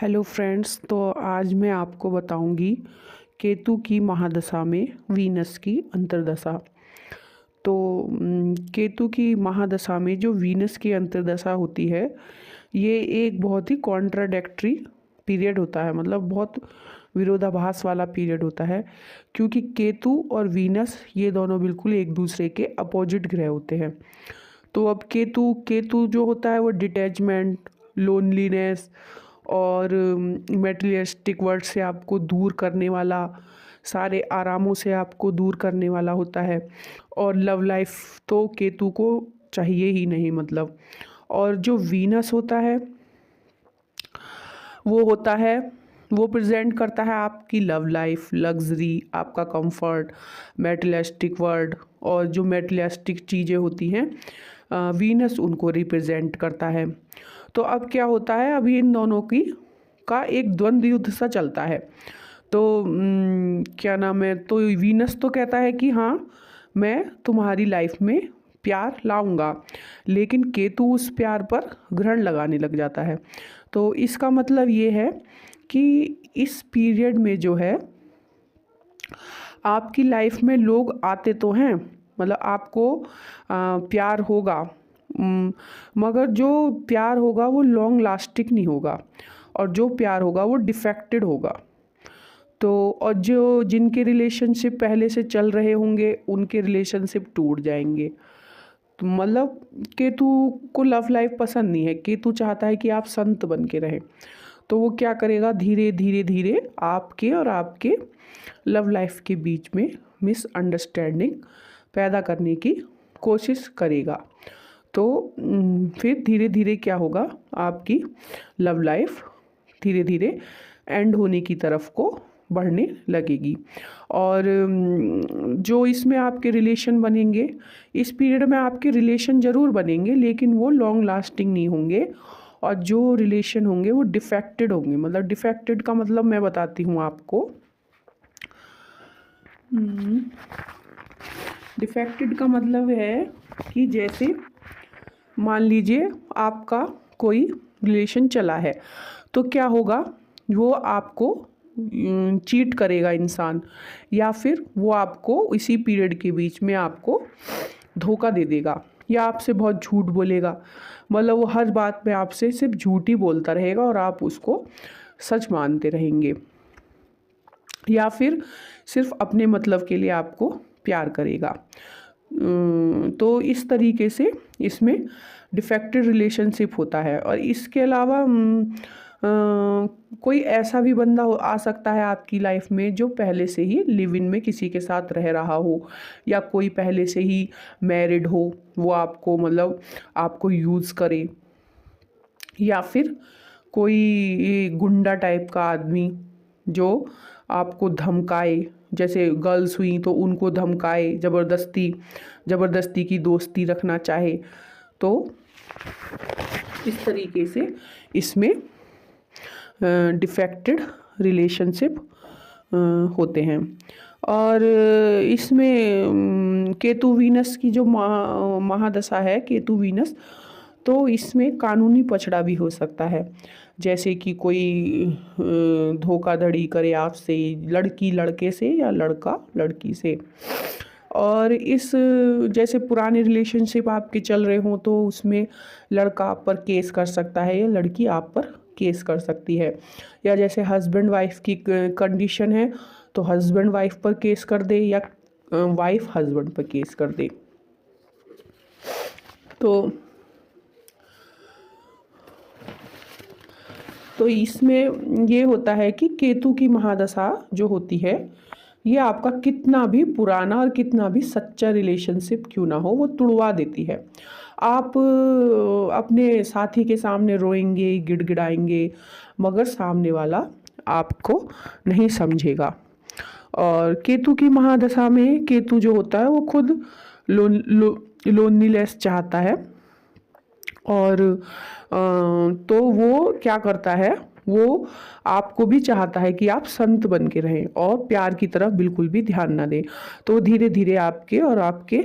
Hello friends, तो आज मैं आपको बताऊंगी केतु की महादशा में वीनस की अंतर्दशा। तो केतु की महादशा में जो वीनस की अंतर्दशा होती है, ये एक बहुत ही कॉन्ट्राडिक्टरी पीरियड होता है। मतलब बहुत विरोधाभास वाला पीरियड होता है, क्योंकि केतु और वीनस ये दोनों बिल्कुल एक दूसरे के अपोजिट ग्रह होते हैं। तो अब केतु केतु जो होता है वो डिटैचमेंट, लोनलीनेस और मेटेरियलिस्टिक वर्ल्ड से आपको दूर करने वाला, सारे आरामों से आपको दूर करने वाला होता है। और लव लाइफ तो केतु को चाहिए ही नहीं मतलब। और जो वीनस होता है वो होता है, वो प्रेजेंट करता है आपकी लव लाइफ, लग्जरी, आपका कंफर्ट, मेटेरियलिस्टिक वर्ल्ड। और जो मेटेरियलिस्टिक चीज़ें होती हैं, वीनस उनको रिप्रेजेंट करता है। तो अब क्या होता है, अभी इन दोनों की का एक द्वंद्व युद्ध सा चलता है। तो क्या नाम है, तो वीनस तो कहता है कि हाँ मैं तुम्हारी लाइफ में प्यार लाऊंगा, लेकिन केतु उस प्यार पर ग्रहण लगाने लग जाता है। तो इसका मतलब ये है कि इस पीरियड में जो है आपकी लाइफ में लोग आते तो हैं, मतलब आपको प्यार होगा, मगर जो प्यार होगा वो लॉन्ग लास्टिंग नहीं होगा, और जो प्यार होगा वो डिफेक्टेड होगा। तो और जो जिनके रिलेशनशिप पहले से चल रहे होंगे उनके रिलेशनशिप टूट जाएंगे। तो मतलब केतु को लव लाइफ पसंद नहीं है, केतु चाहता है कि आप संत बन के रहें। तो वो क्या करेगा, धीरे धीरे धीरे आपके और आपके लव लाइफ के बीच में मिसअंडरस्टैंडिंग पैदा करने की कोशिश करेगा। तो फिर धीरे धीरे क्या होगा, आपकी लव लाइफ धीरे धीरे एंड होने की तरफ को बढ़ने लगेगी। और जो इसमें आपके रिलेशन बनेंगे, इस पीरियड में आपके रिलेशन ज़रूर बनेंगे, लेकिन वो लॉन्ग लास्टिंग नहीं होंगे। और जो रिलेशन होंगे वो डिफेक्टेड होंगे। मतलब डिफेक्टेड का मतलब मैं बताती हूँ आपको। डिफेक्टेड का मतलब है कि जैसे मान लीजिए आपका कोई रिलेशन चला है, तो क्या होगा, वो आपको चीट करेगा इंसान, या फिर वो आपको इसी पीरियड के बीच में आपको धोखा दे देगा, या आपसे बहुत झूठ बोलेगा। मतलब वो हर बात में आपसे सिर्फ झूठ ही बोलता रहेगा और आप उसको सच मानते रहेंगे। या फिर सिर्फ अपने मतलब के लिए आपको प्यार करेगा। तो इस तरीके से इसमें डिफेक्टेड रिलेशनशिप होता है। और इसके अलावा कोई ऐसा भी बंदा आ सकता है आपकी लाइफ में जो पहले से ही लिव इन में किसी के साथ रह रहा हो, या कोई पहले से ही मैरिड हो, वो आपको मतलब आपको यूज़ करे। या फिर कोई गुंडा टाइप का आदमी जो आपको धमकाए, जैसे गर्ल्स हुई तो उनको धमकाए, ज़बरदस्ती की दोस्ती रखना चाहे। तो इस तरीके से इसमें डिफेक्टेड रिलेशनशिप होते हैं। और इसमें केतु वीनस की जो महादशा है, केतु वीनस, तो इसमें कानूनी पछड़ा भी हो सकता है। जैसे कि कोई धोखाधड़ी करे आपसे, लड़की लड़के से या लड़का लड़की से। और इस जैसे पुराने रिलेशनशिप आपके चल रहे हों तो उसमें लड़का आप पर केस कर सकता है या लड़की आप पर केस कर सकती है। या जैसे हस्बैंड वाइफ की कंडीशन है तो हस्बैंड वाइफ पर केस कर दे, या वाइफ हस्बैंड पर केस कर दे। तो इसमें ये होता है कि केतु की महादशा जो होती है, ये आपका कितना भी पुराना और कितना भी सच्चा रिलेशनशिप क्यों ना हो, वो तुड़वा देती है। आप अपने साथी के सामने रोएंगे, गिड़गिड़ाएंगे, मगर सामने वाला आपको नहीं समझेगा। और केतु की महादशा में केतु जो होता है वो खुद लोनलीनेस चाहता है। और तो वो क्या करता है, वो आपको भी चाहता है कि आप संत बन के रहें और प्यार की तरफ बिल्कुल भी ध्यान ना दें। तो धीरे धीरे आपके और आपके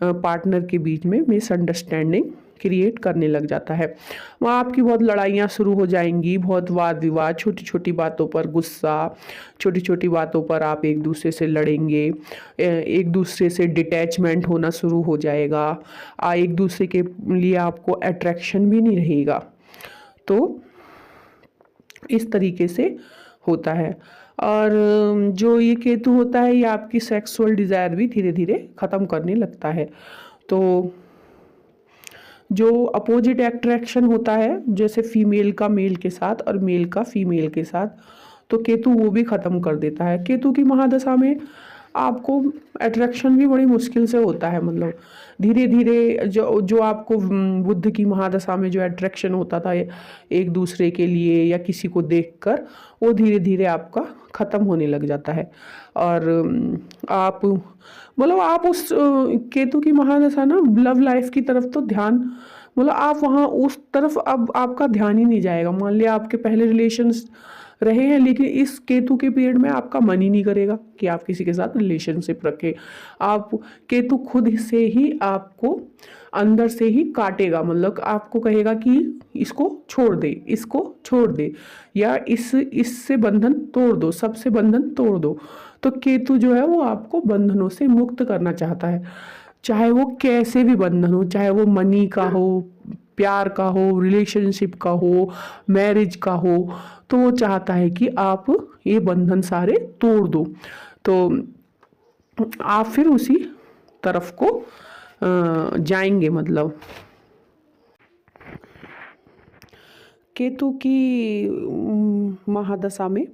पार्टनर के बीच में मिसअंडरस्टैंडिंग क्रिएट करने लग जाता है। वहाँ आपकी बहुत लड़ाइयाँ शुरू हो जाएंगी, बहुत वाद विवाद, छोटी छोटी बातों पर गुस्सा, छोटी छोटी बातों पर आप एक दूसरे से लड़ेंगे, एक दूसरे से डिटैचमेंट होना शुरू हो जाएगा, एक दूसरे के लिए आपको अट्रैक्शन भी नहीं रहेगा। तो इस तरीके से होता है। और जो ये केतु होता है, ये आपकी सेक्सुअल डिज़ायर भी धीरे धीरे ख़त्म करने लगता है। तो जो अपोजिट अट्रैक्शन होता है, जैसे फीमेल का मेल के साथ और मेल का फीमेल के साथ, तो केतु वो भी ख़त्म कर देता है। केतु की महादशा में आपको अट्रैक्शन भी बड़ी मुश्किल से होता है, मतलब धीरे धीरे जो जो आपको बुध की महादशा में जो अट्रैक्शन होता था एक दूसरे के लिए या किसी को देखकर, वो धीरे धीरे आपका ख़त्म होने लग जाता है। और आप मतलब आप उस केतु की महादशा ना लव लाइफ की तरफ तो ध्यान, मतलब आप वहाँ उस तरफ अब आपका ध्यान ही नहीं जाएगा। मान लिया आपके पहले रिलेशंस रहे हैं, लेकिन इस केतु के पीरियड में आपका मन ही नहीं करेगा कि आप किसी के साथ रिलेशनशिप रखें। आप केतु खुद से ही आपको अंदर से ही काटेगा, मतलब आपको कहेगा कि इसको छोड़ दे, इसको छोड़ दे, या इससे बंधन तोड़ दो, सबसे बंधन तोड़ दो। तो केतु जो है वो आपको बंधनों से मुक्त करना चाहता है, चाहे वो कैसे भी बंधन हो, चाहे वो मनी का हो, प्यार का हो, रिलेशनशिप का हो, मैरिज का हो। तो वो चाहता है कि आप ये बंधन सारे तोड़ दो। तो आप फिर उसी तरफ को जाएंगे। मतलब केतु की महादशा में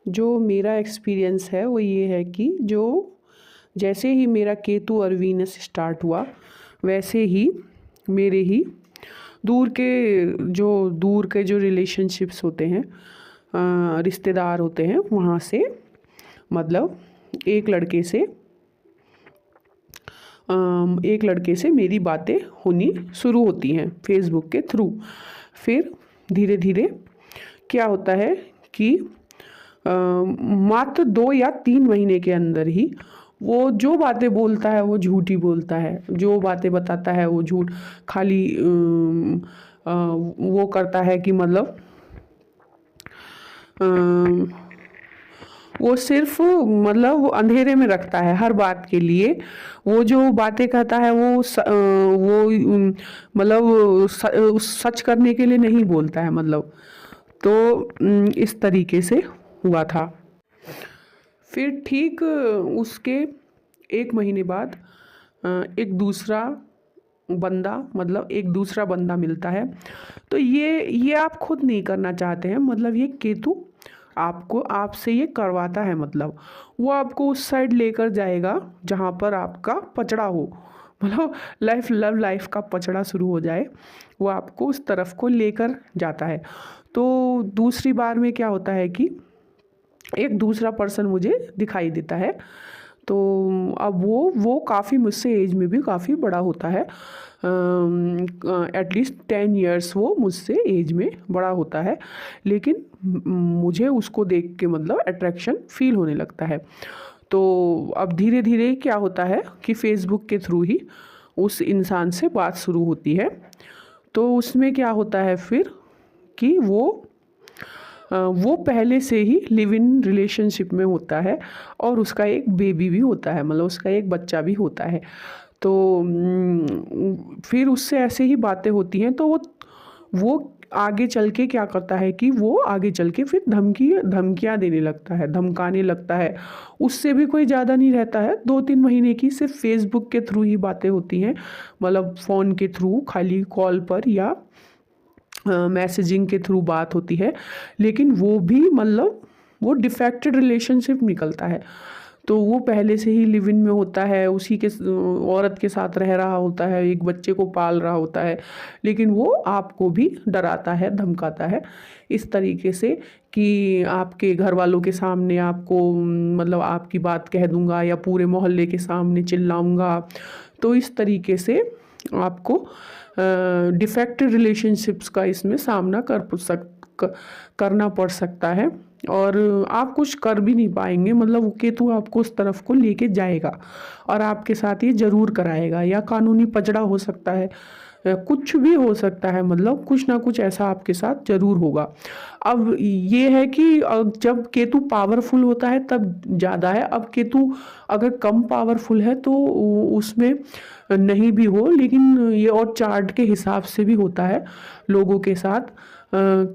जो मेरा एक्सपीरियंस है वो ये है कि जो जैसे ही मेरा केतु और वीनस स्टार्ट हुआ, वैसे ही मेरे ही दूर के जो रिलेशनशिप्स होते हैं, रिश्तेदार होते हैं, वहाँ से मतलब एक लड़के से मेरी बातें होनी शुरू होती हैं फेसबुक के थ्रू। फिर धीरे धीरे क्या होता है कि मात्र 2 या 3 महीने के अंदर ही वो जो बातें बोलता है वो झूठी बोलता है, जो बातें बताता है वो झूठ, खाली वो करता है कि मतलब वो सिर्फ मतलब वो अंधेरे में रखता है हर बात के लिए। वो जो बातें कहता है वो मतलब सच करने के लिए नहीं बोलता है, मतलब। तो इस तरीके से हुआ था। फिर ठीक उसके 1 महीने बाद एक दूसरा बंदा मिलता है। तो ये आप खुद नहीं करना चाहते हैं, मतलब ये केतु आपसे ये करवाता है। मतलब वो आपको उस साइड लेकर जाएगा जहाँ पर आपका पचड़ा हो, मतलब लव लाइफ का पचड़ा शुरू हो जाए, वो आपको उस तरफ को लेकर जाता है। तो दूसरी बार में क्या होता है कि एक दूसरा पर्सन मुझे दिखाई देता है। तो अब वो काफ़ी मुझसे एज में भी काफ़ी बड़ा होता है, एटलीस्ट 10 इयर्स वो मुझसे एज में बड़ा होता है, लेकिन मुझे उसको देख के मतलब अट्रैक्शन फील होने लगता है। तो अब धीरे धीरे क्या होता है कि फेसबुक के थ्रू ही उस इंसान से बात शुरू होती है। तो उसमें क्या होता है फिर कि वो पहले से ही लिव इन रिलेशनशिप में होता है और उसका एक बेबी भी होता है, मतलब उसका एक बच्चा भी होता है। तो फिर उससे ऐसे ही बातें होती हैं। तो वो आगे चल के क्या करता है कि वो आगे चल के फिर धमकियाँ देने लगता है, धमकाने लगता है। उससे भी कोई ज़्यादा नहीं रहता है, 2-3 महीने की सिर्फ फेसबुक के थ्रू ही बातें होती हैं, मतलब फ़ोन के थ्रू, खाली कॉल पर या मैसेजिंग के थ्रू बात होती है। लेकिन वो भी मतलब वो डिफेक्टेड रिलेशनशिप निकलता है। तो वो पहले से ही लिव इन में होता है, उसी के औरत के साथ रह रहा होता है, एक बच्चे को पाल रहा होता है, लेकिन वो आपको भी डराता है, धमकाता है इस तरीके से कि आपके घर वालों के सामने आपको मतलब आपकी बात कह दूंगा या पूरे मोहल्ले के सामने चिल्लाऊंगा। तो इस तरीके से आपको डिफेक्टेड रिलेशनशिप्स का इसमें सामना करना पड़ सकता है और आप कुछ कर भी नहीं पाएंगे। मतलब वो केतु आपको उस तरफ को लेके जाएगा और आपके साथ ये ज़रूर कराएगा, या कानूनी पचड़ा हो सकता है कुछ भी हो सकता है, मतलब कुछ ना कुछ ऐसा आपके साथ जरूर होगा। अब ये है कि जब केतु पावरफुल होता है तब ज़्यादा है, अब केतु अगर कम पावरफुल है तो उसमें नहीं भी हो, लेकिन ये और चार्ट के हिसाब से भी होता है लोगों के साथ।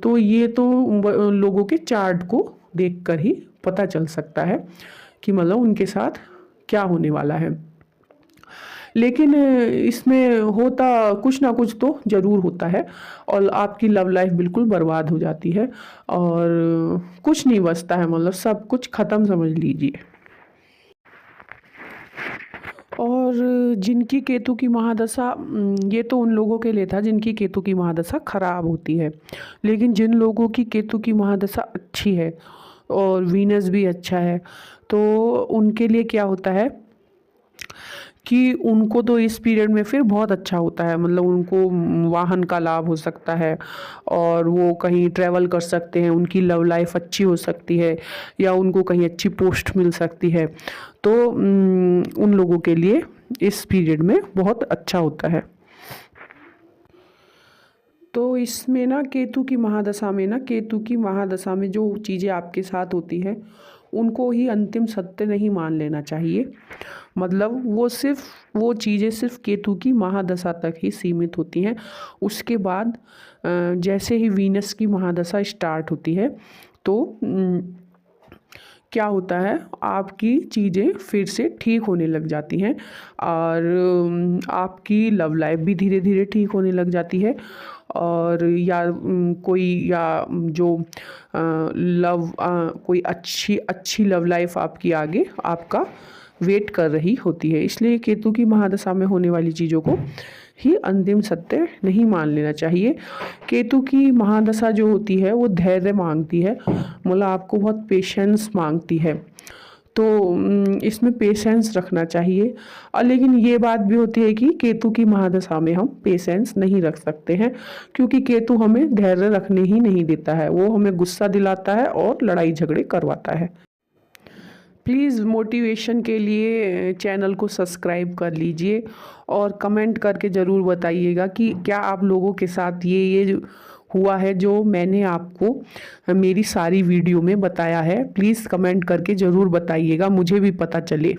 तो ये तो लोगों के चार्ट को देखकर ही पता चल सकता है कि मतलब उनके साथ क्या होने वाला है। लेकिन इसमें होता कुछ ना कुछ तो ज़रूर होता है और आपकी लव लाइफ बिल्कुल बर्बाद हो जाती है और कुछ नहीं बचता है, मतलब सब कुछ ख़त्म समझ लीजिए। और जिनकी केतु की महादशा, ये तो उन लोगों के लिए था जिनकी केतु की महादशा खराब होती है। लेकिन जिन लोगों की केतु की महादशा अच्छी है और वीनस भी अच्छा है, तो उनके लिए क्या होता है कि उनको तो इस पीरियड में फिर बहुत अच्छा होता है, मतलब उनको वाहन का लाभ हो सकता है और वो कहीं ट्रैवल कर सकते हैं, उनकी लव लाइफ अच्छी हो सकती है या उनको कहीं अच्छी पोस्ट मिल सकती है। तो उन लोगों के लिए इस पीरियड में बहुत अच्छा होता है। तो इसमें ना केतु की महादशा में ना, केतु की महादशा में जो चीज़ें आपके साथ होती हैं उनको ही अंतिम सत्य नहीं मान लेना चाहिए। मतलब वो चीज़ें सिर्फ केतु की महादशा तक ही सीमित होती हैं। उसके बाद जैसे ही वीनस की महादशा स्टार्ट होती है तो क्या होता है, आपकी चीज़ें फिर से ठीक होने लग जाती हैं और आपकी लव लाइफ भी धीरे धीरे ठीक होने लग जाती है। और या जो कोई अच्छी अच्छी लव लाइफ आपकी आगे आपका वेट कर रही होती है। इसलिए केतु की महादशा में होने वाली चीज़ों को ही अंतिम सत्य नहीं मान लेना चाहिए। केतु की महादशा जो होती है वो धैर्य मांगती है, मतलब आपको बहुत पेशेंस मांगती है। तो इसमें पेशेंस रखना चाहिए। और लेकिन ये बात भी होती है कि केतु की महादशा में हम पेशेंस नहीं रख सकते हैं, क्योंकि केतु हमें धैर्य रखने ही नहीं देता है, वो हमें गुस्सा दिलाता है और लड़ाई झगड़े करवाता है। प्लीज़ मोटिवेशन के लिए चैनल को सब्सक्राइब कर लीजिए और कमेंट करके ज़रूर बताइएगा कि क्या आप लोगों के साथ ये हुआ है जो मैंने आपको मेरी सारी वीडियो में बताया है। प्लीज़ कमेंट करके ज़रूर बताइएगा, मुझे भी पता चले।